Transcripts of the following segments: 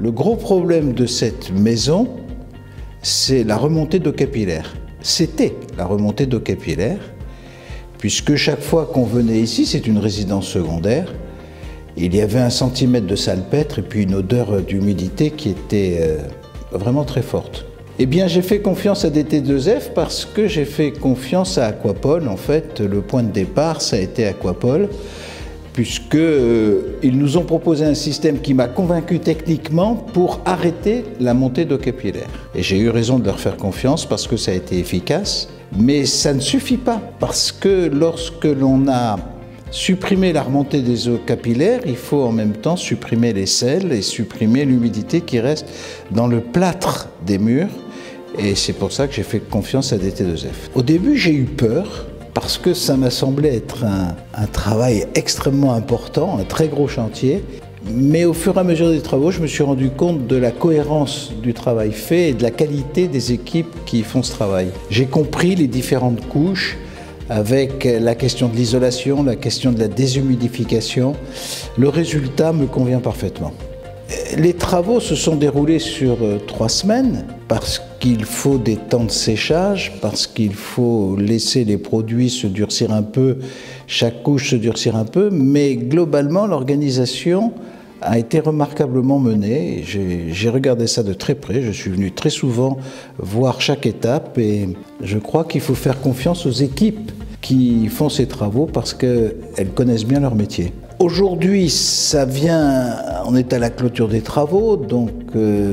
Le gros problème de cette maison, c'est la remontée d'eau capillaire. C'était la remontée d'eau capillaire, puisque chaque fois qu'on venait ici, c'est une résidence secondaire, il y avait 1 centimètre de salpêtre et puis une odeur d'humidité qui était vraiment très forte. Eh bien, j'ai fait confiance à DT2F parce que j'ai fait confiance à Aquapol. En fait, le point de départ, ça a été Aquapol, puisqu'ils nous ont proposé un système qui m'a convaincu techniquement pour arrêter la montée d'eau capillaire. Et j'ai eu raison de leur faire confiance parce que ça a été efficace. Mais ça ne suffit pas, parce que lorsque l'on a supprimé la remontée des eaux capillaires, il faut en même temps supprimer les sels et supprimer l'humidité qui reste dans le plâtre des murs. Et c'est pour ça que j'ai fait confiance à DT2F. Au début, j'ai eu peur, parce que ça m'a semblé être un travail extrêmement important, un très gros chantier. Mais au fur et à mesure des travaux, je me suis rendu compte de la cohérence du travail fait et de la qualité des équipes qui font ce travail. J'ai compris les différentes couches avec la question de l'isolation, la question de la déshumidification. Le résultat me convient parfaitement. Les travaux se sont déroulés sur 3 semaines parce qu'il faut des temps de séchage, parce qu'il faut laisser les produits se durcir un peu, chaque couche se durcir un peu, mais globalement l'organisation a été remarquablement menée. J'ai regardé ça de très près, je suis venu très souvent voir chaque étape et je crois qu'il faut faire confiance aux équipes qui font ces travaux parce qu'elles connaissent bien leur métier. Aujourd'hui, on est à la clôture des travaux, donc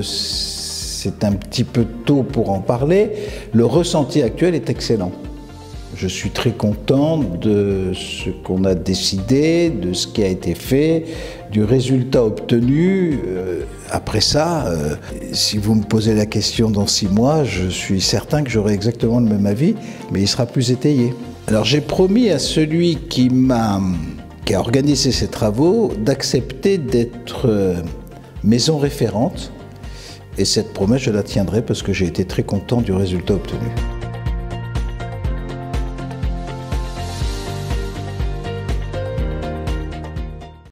c'est un petit peu tôt pour en parler. Le ressenti actuel est excellent. Je suis très content de ce qu'on a décidé, de ce qui a été fait, du résultat obtenu. Après ça, si vous me posez la question dans 6 mois, je suis certain que j'aurai exactement le même avis, mais il sera plus étayé. Alors j'ai promis à celui qui a organisé ces travaux d'accepter d'être maison référente. Et cette promesse, je la tiendrai parce que j'ai été très content du résultat obtenu.